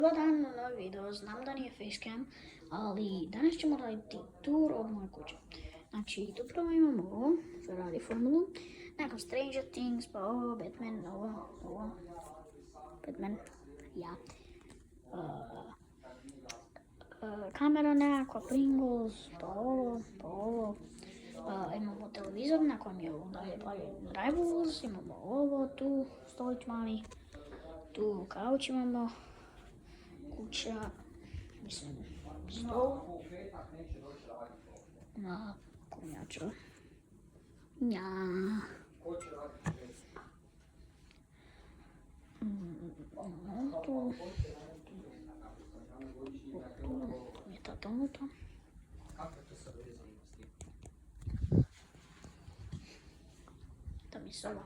Dobar dan na novi video, znam da nije facecam, ali danas ćemo raditi tur od moje kuće. Znači, tu prvo imamo ovo, Ferrari formulu, nekako Stranger Things, pa ovo, Batman, ovo, Batman, ja. Kamera nekakva, Pringles, pa ovo. Imamo televizor na kojem je dalje Rivals, imamo ovo tu, stolić mali, tu kauč imamo, kuća, mislim, stol, na konjaču, nja. Tu je tata unutra. Tam je soba.